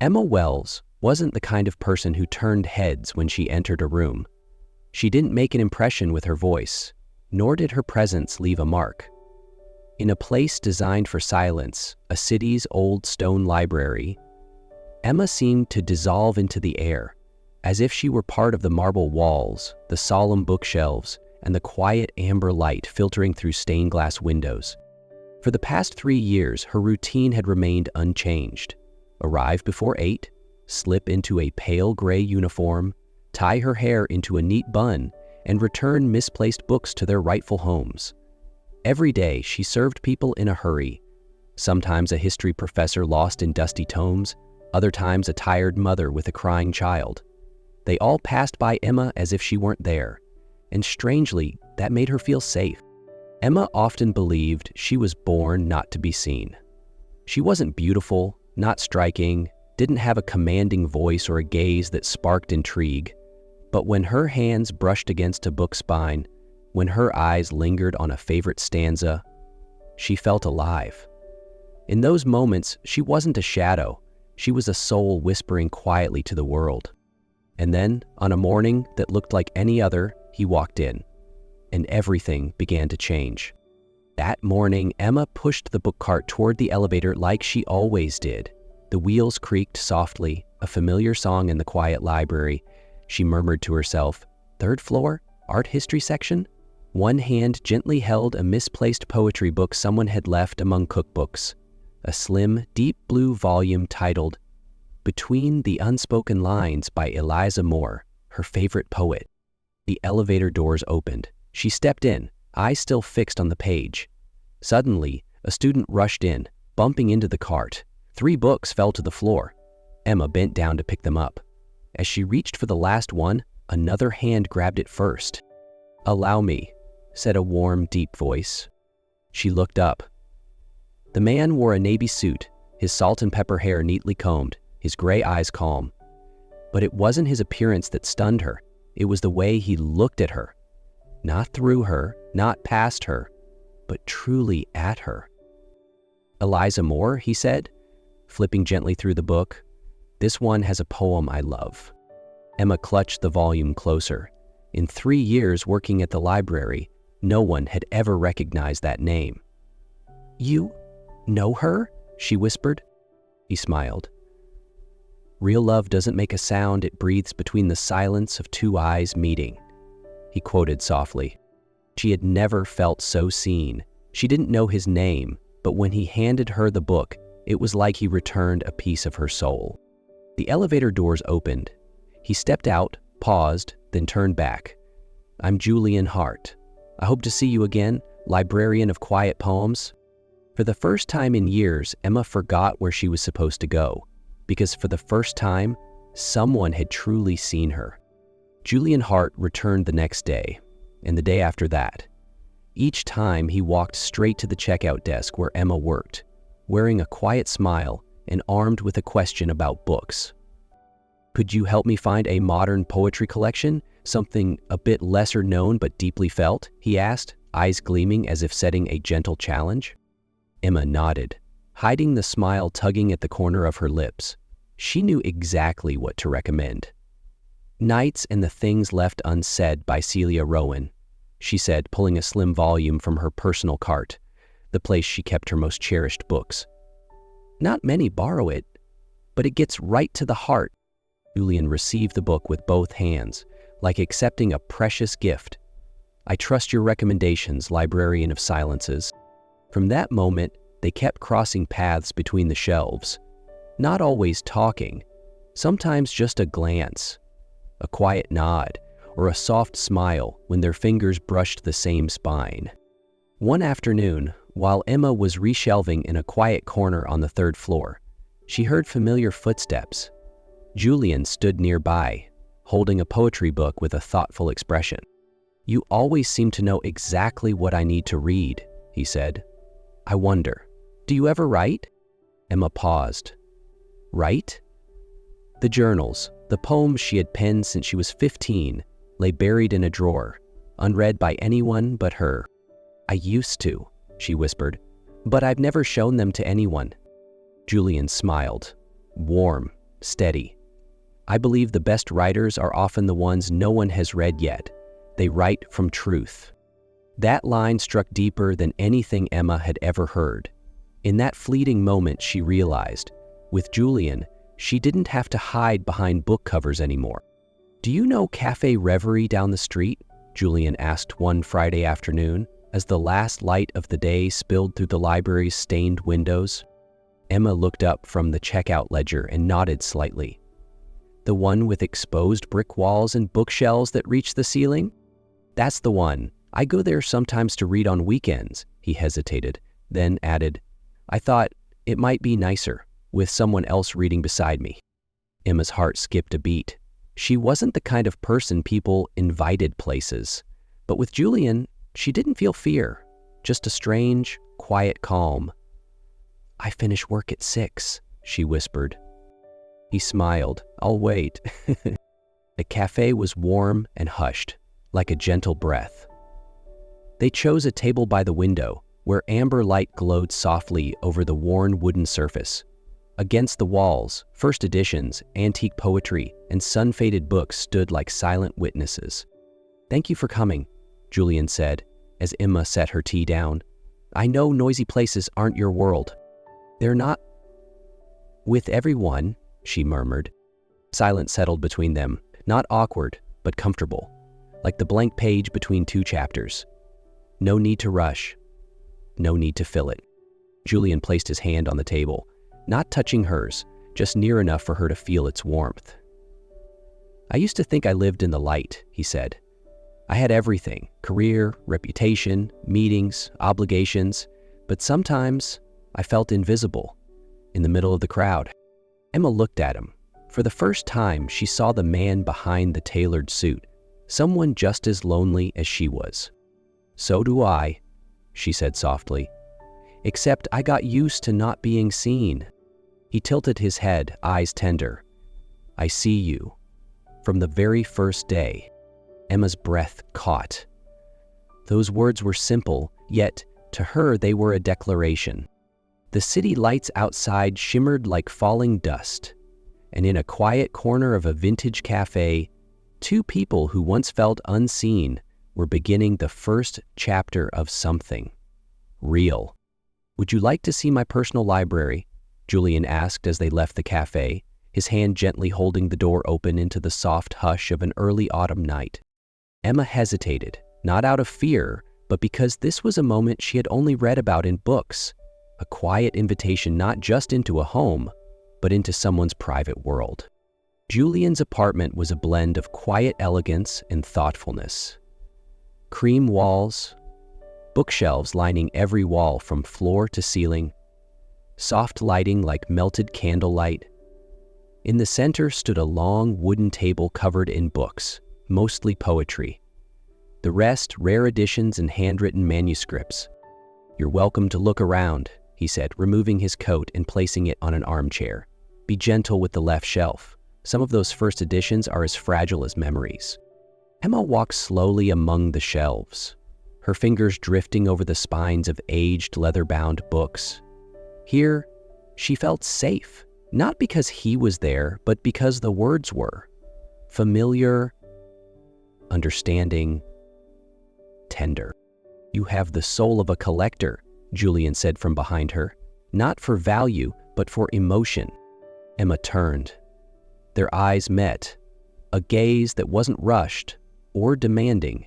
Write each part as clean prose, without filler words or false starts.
Emma Wells wasn't the kind of person who turned heads when she entered a room. She didn't make an impression with her voice, nor did her presence leave a mark. In a place designed for silence, a city's old stone library, Emma seemed to dissolve into the air, as if she were part of the marble walls, the solemn bookshelves, and the quiet amber light filtering through stained glass windows. For the past 3 years, her routine had remained unchanged. Arrive before 8, slip into a pale gray uniform, tie her hair into a neat bun, and return misplaced books to their rightful homes. Every day, she served people in a hurry. Sometimes a history professor lost in dusty tomes, other times a tired mother with a crying child. They all passed by Emma as if she weren't there, and strangely, that made her feel safe. Emma often believed she was born not to be seen. She wasn't beautiful, not striking, didn't have a commanding voice or a gaze that sparked intrigue. But when her hands brushed against a book spine, when her eyes lingered on a favorite stanza, she felt alive. In those moments, she wasn't a shadow. She was a soul whispering quietly to the world. And then, on a morning that looked like any other, he walked in, and everything began to change. That morning, Emma pushed the book cart toward the elevator like she always did. The wheels creaked softly, a familiar song in the quiet library. She murmured to herself, "Third floor? Art history section?" One hand gently held a misplaced poetry book someone had left among cookbooks, a slim, deep blue volume titled Between the Unspoken Lines by Eliza Moore, her favorite poet. The elevator doors opened. She stepped in, eyes still fixed on the page. Suddenly, a student rushed in, bumping into the cart. 3 books fell to the floor. Emma bent down to pick them up. As she reached for the last one, another hand grabbed it first. "Allow me," said a warm, deep voice. She looked up. The man wore a navy suit, his salt and pepper hair neatly combed, his gray eyes calm. But it wasn't his appearance that stunned her. It was the way he looked at her. Not through her, not past her, but truly at her. "Eliza Moore," he said, flipping gently through the book. "This one has a poem I love." Emma clutched the volume closer. In 3 years working at the library, no one had ever recognized that name. "You know her?" she whispered. He smiled. "Real love doesn't make a sound, it breathes between the silence of 2 eyes meeting," he quoted softly. She had never felt so seen. She didn't know his name, but when he handed her the book, it was like he returned a piece of her soul. The elevator doors opened. He stepped out, paused, then turned back. "I'm Julian Hart. I hope to see you again, librarian of quiet poems." For the first time in years, Emma forgot where she was supposed to go, because for the first time, someone had truly seen her. Julian Hart returned the next day, and the day after that. Each time he walked straight to the checkout desk where Emma worked, wearing a quiet smile and armed with a question about books. "Could you help me find a modern poetry collection, something a bit lesser known but deeply felt?" he asked, eyes gleaming as if setting a gentle challenge. Emma nodded, hiding the smile tugging at the corner of her lips. She knew exactly what to recommend. "Nights and the Things Left Unsaid" by Celia Rowan, she said, pulling a slim volume from her personal cart, the place she kept her most cherished books. "Not many borrow it, but it gets right to the heart." Julian received the book with both hands, like accepting a precious gift. "I trust your recommendations, librarian of silences." From that moment, they kept crossing paths between the shelves, not always talking, sometimes just a glance, a quiet nod, or a soft smile when their fingers brushed the same spine. One afternoon, while Emma was reshelving in a quiet corner on the 3rd floor, she heard familiar footsteps. Julian stood nearby, holding a poetry book with a thoughtful expression. "You always seem to know exactly what I need to read," he said. "I wonder, do you ever write?" Emma paused. "Write?" The journals, the poems she had penned since she was 15, lay buried in a drawer, unread by anyone but her. "I used to," she whispered, "but I've never shown them to anyone." Julian smiled, warm, steady. I believe the best writers are often the ones no one has read yet. They write from truth. That line struck deeper than anything Emma had ever heard. In that fleeting moment, she realized, with Julian, she didn't have to hide behind book covers anymore. "Do you know Cafe Reverie down the street?" Julian asked one Friday afternoon, as the last light of the day spilled through the library's stained windows. Emma looked up from the checkout ledger and nodded slightly. "The one with exposed brick walls and bookshelves that reach the ceiling?" "That's the one. I go there sometimes to read on weekends." He hesitated, then added, "I thought it might be nicer with someone else reading beside me." Emma's heart skipped a beat. She wasn't the kind of person people invited places, but with Julian, she didn't feel fear, just a strange, quiet calm. "I finish work at 6, she whispered. He smiled. "I'll wait." The cafe was warm and hushed, like a gentle breath. They chose a table by the window, where amber light glowed softly over the worn wooden surface. Against the walls, first editions, antique poetry, and sun-faded books stood like silent witnesses. "Thank you for coming," Julian said, as Emma set her tea down. "I know noisy places aren't your world." "They're not with everyone," she murmured. Silence settled between them, not awkward, but comfortable, like the blank page between two chapters. No need to rush. No need to fill it. Julian placed his hand on the table, not touching hers, just near enough for her to feel its warmth. "I used to think I lived in the light," he said. "I had everything, career, reputation, meetings, obligations, but sometimes I felt invisible, in the middle of the crowd." Emma looked at him. For the first time, she saw the man behind the tailored suit, someone just as lonely as she was. "So do I," she said softly. "Except I got used to not being seen." He tilted his head, eyes tender. "I see you. From the very first day." Emma's breath caught. Those words were simple, yet to her they were a declaration. The city lights outside shimmered like falling dust, and in a quiet corner of a vintage cafe, two people who once felt unseen were beginning the first chapter of something real. "Would you like to see my personal library?" Julian asked as they left the cafe, his hand gently holding the door open into the soft hush of an early autumn night. Emma hesitated, not out of fear, but because this was a moment she had only read about in books, a quiet invitation not just into a home, but into someone's private world. Julian's apartment was a blend of quiet elegance and thoughtfulness. Cream walls, bookshelves lining every wall from floor to ceiling, soft lighting like melted candlelight. In the center stood a long wooden table covered in books, mostly poetry. The rest, rare editions and handwritten manuscripts. "You're welcome to look around," he said, removing his coat and placing it on an armchair. "Be gentle with the left shelf. Some of those first editions are as fragile as memories." Emma walked slowly among the shelves, her fingers drifting over the spines of aged leather-bound books. Here, she felt safe, not because he was there, but because the words were familiar, understanding, tender. "You have the soul of a collector," Julian said from behind her, "not for value, but for emotion." Emma turned. Their eyes met, a gaze that wasn't rushed or demanding.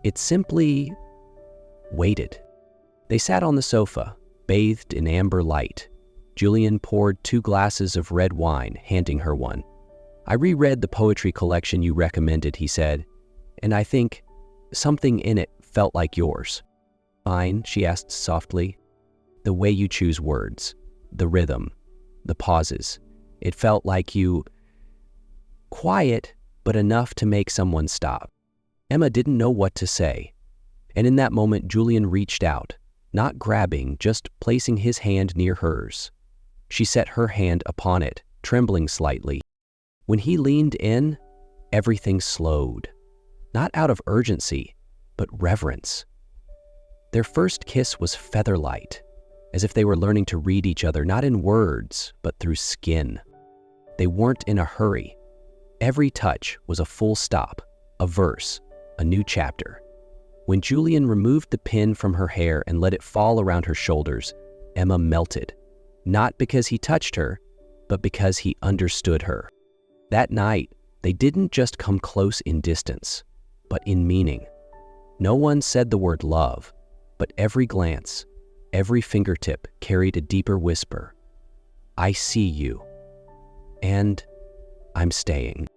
It simply waited. They sat on the sofa, bathed in amber light. Julian poured 2 glasses of red wine, handing her one. "I reread the poetry collection you recommended," he said, "and I think something in it felt like yours." "Fine?" she asked softly. "The way you choose words, the rhythm, the pauses. It felt like you... quiet, but enough to make someone stop." Emma didn't know what to say. And in that moment, Julian reached out, not grabbing, just placing his hand near hers. She set her hand upon it, trembling slightly. When he leaned in, everything slowed. Not out of urgency, but reverence. Their first kiss was featherlight, as if they were learning to read each other not in words, but through skin. They weren't in a hurry. Every touch was a full stop, a verse, a new chapter. When Julian removed the pin from her hair and let it fall around her shoulders, Emma melted. Not because he touched her, but because he understood her. That night, they didn't just come close in distance, but in meaning. No one said the word love, but every glance, every fingertip carried a deeper whisper. I see you. And I'm staying.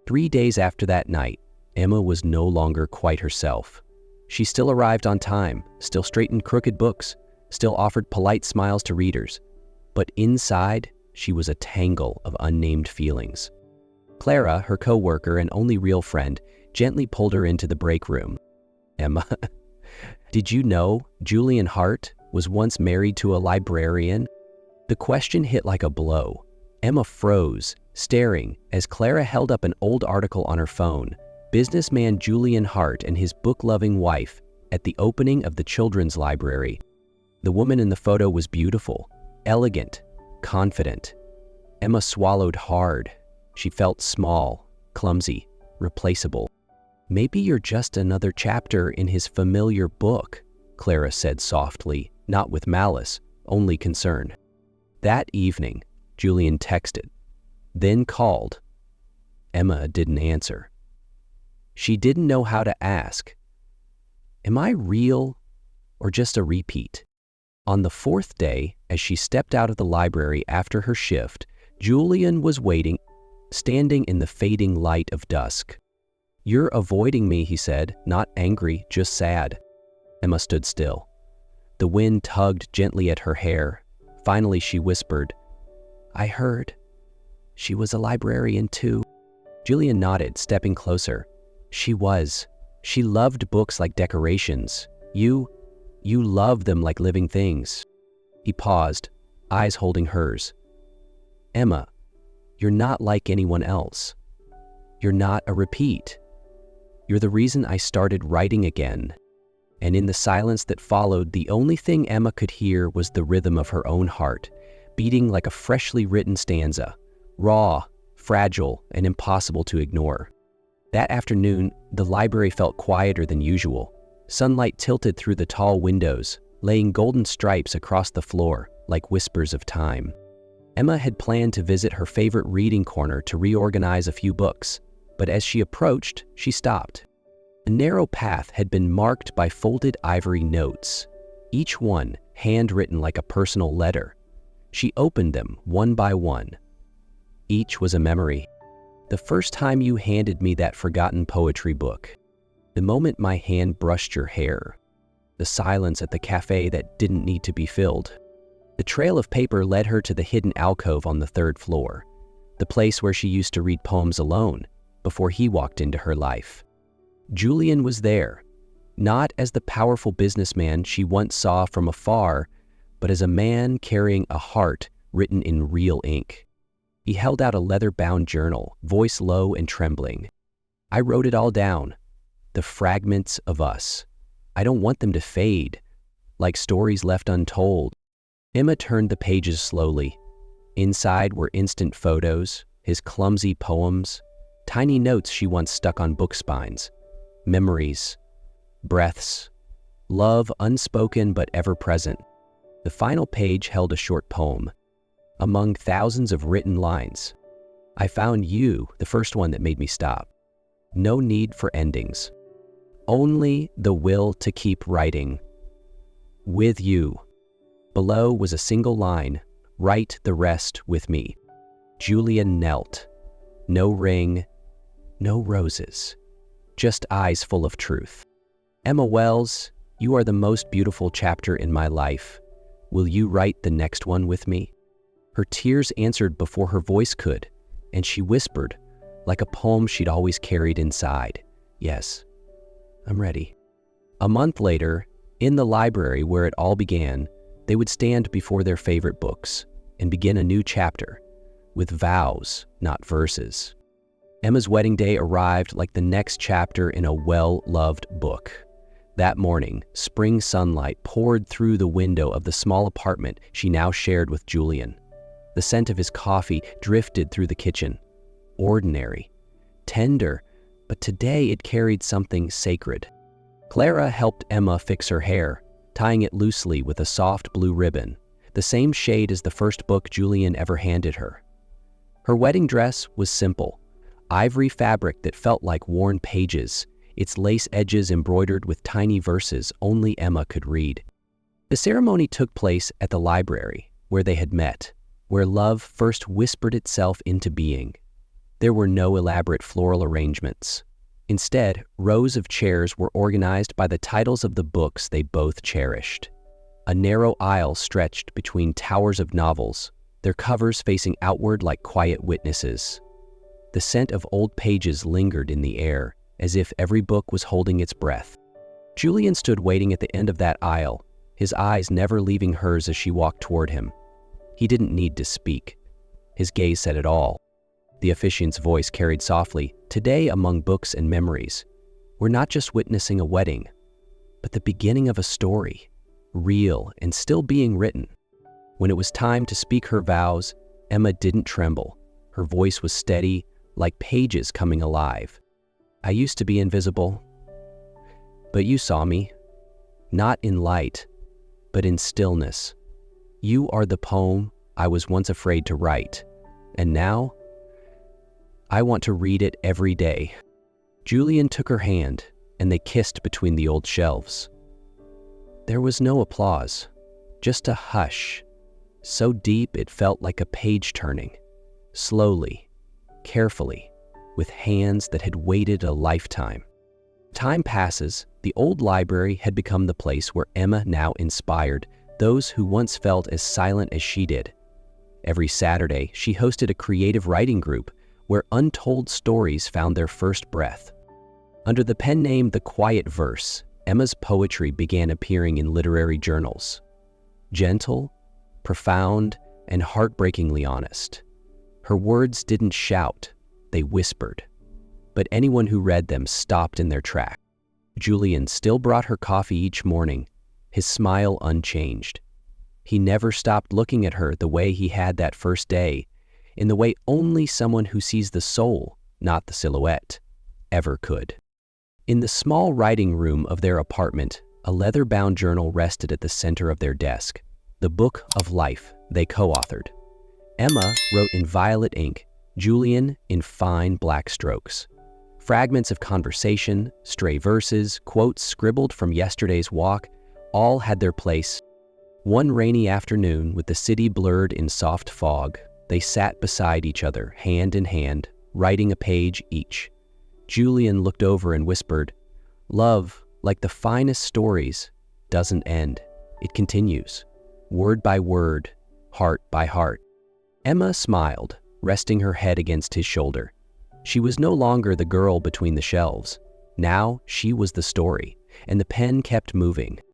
3 days after that night, Emma was no longer quite herself. She still arrived on time, still straightened crooked books, still offered polite smiles to readers. But inside, she was a tangle of unnamed feelings. Clara, her co-worker and only real friend, gently pulled her into the break room. Emma, did you know Julian Hart was once married to a librarian? The question hit like a blow. Emma froze, staring as Clara held up an old article on her phone. Businessman Julian Hart and his book-loving wife at the opening of the children's library. The woman in the photo was beautiful, elegant, confident. Emma swallowed hard. She felt small, clumsy, replaceable. Maybe you're just another chapter in his familiar book, Clara said softly, not with malice, only concern. That evening, Julian texted, then called. Emma didn't answer. She didn't know how to ask. Am I real or just a repeat? On the fourth day, as she stepped out of the library after her shift, Julian was waiting, standing in the fading light of dusk. You're avoiding me, he said, not angry, just sad. Emma stood still. The wind tugged gently at her hair. Finally, she whispered, I heard. She was a librarian too. Julian nodded, stepping closer. She was. She loved books like decorations. You love them like living things. He paused, eyes holding hers. Emma, you're not like anyone else. You're not a repeat. You're the reason I started writing again. And in the silence that followed, the only thing Emma could hear was the rhythm of her own heart, beating like a freshly written stanza, raw, fragile, and impossible to ignore. That afternoon, the library felt quieter than usual. Sunlight tilted through the tall windows, laying golden stripes across the floor, like whispers of time. Emma had planned to visit her favorite reading corner to reorganize a few books, but as she approached, she stopped. A narrow path had been marked by folded ivory notes, each one handwritten like a personal letter. She opened them one by one. Each was a memory. The first time you handed me that forgotten poetry book. The moment my hand brushed your hair. The silence at the cafe that didn't need to be filled. The trail of paper led her to the hidden alcove on the 3rd floor, the place where she used to read poems alone before he walked into her life. Julian was there, not as the powerful businessman she once saw from afar, but as a man carrying a heart written in real ink. He held out a leather-bound journal, voice low and trembling. I wrote it all down, the fragments of us. I don't want them to fade, like stories left untold. Emma turned the pages slowly. Inside were instant photos, his clumsy poems, tiny notes she once stuck on book spines, memories, breaths, love unspoken but ever present. The final page held a short poem. Among thousands of written lines, I found you, the first one that made me stop. No need for endings. Only the will to keep writing. With you. Below was a single line, write the rest with me. Julian knelt. No ring, no roses. Just eyes full of truth. Emma Wells, you are the most beautiful chapter in my life. Will you write the next one with me? Her tears answered before her voice could, and she whispered, like a poem she'd always carried inside, yes, I'm ready. A month later, in the library where it all began, they would stand before their favorite books and begin a new chapter, with vows, not verses. Emma's wedding day arrived like the next chapter in a well-loved book. That morning, spring sunlight poured through the window of the small apartment she now shared with Julian. The scent of his coffee drifted through the kitchen. Ordinary, tender, but today it carried something sacred. Clara helped Emma fix her hair, tying it loosely with a soft blue ribbon, the same shade as the first book Julian ever handed her. Her wedding dress was simple, ivory fabric that felt like worn pages, its lace edges embroidered with tiny verses only Emma could read. The ceremony took place at the library, where they had met, where love first whispered itself into being. There were no elaborate floral arrangements. Instead, rows of chairs were organized by the titles of the books they both cherished. A narrow aisle stretched between towers of novels, their covers facing outward like quiet witnesses. The scent of old pages lingered in the air, as if every book was holding its breath. Julian stood waiting at the end of that aisle, his eyes never leaving hers as she walked toward him. He didn't need to speak. His gaze said it all. The officiant's voice carried softly, "Today, among books and memories, we're not just witnessing a wedding, but the beginning of a story, real and still being written." When it was time to speak her vows, Emma didn't tremble. Her voice was steady, like pages coming alive. "I used to be invisible, but you saw me, not in light, but in stillness. You are the poem I was once afraid to write, and now I want to read it every day." Julian took her hand, and they kissed between the old shelves. There was no applause, just a hush, so deep it felt like a page turning, slowly, carefully, with hands that had waited a lifetime. Time passes, the old library had become the place where Emma now inspired those who once felt as silent as she did. Every Saturday, she hosted a creative writing group where untold stories found their first breath. Under the pen name The Quiet Verse, Emma's poetry began appearing in literary journals. Gentle, profound, and heartbreakingly honest. Her words didn't shout, they whispered. But anyone who read them stopped in their tracks. Julian still brought her coffee each morning, his smile unchanged. He never stopped looking at her the way he had that first day, in the way only someone who sees the soul, not the silhouette, ever could. In the small writing room of their apartment, a leather-bound journal rested at the center of their desk, the book of life they co-authored. Emma wrote in violet ink, Julian in fine black strokes. Fragments of conversation, stray verses, quotes scribbled from yesterday's walk, all had their place. One rainy afternoon, with the city blurred in soft fog, they sat beside each other, hand in hand, writing a page each. Julian looked over and whispered, "Love, like the finest stories, doesn't end. It continues, word by word, heart by heart." Emma smiled, resting her head against his shoulder. She was no longer the girl between the shelves. Now she was the story, and the pen kept moving,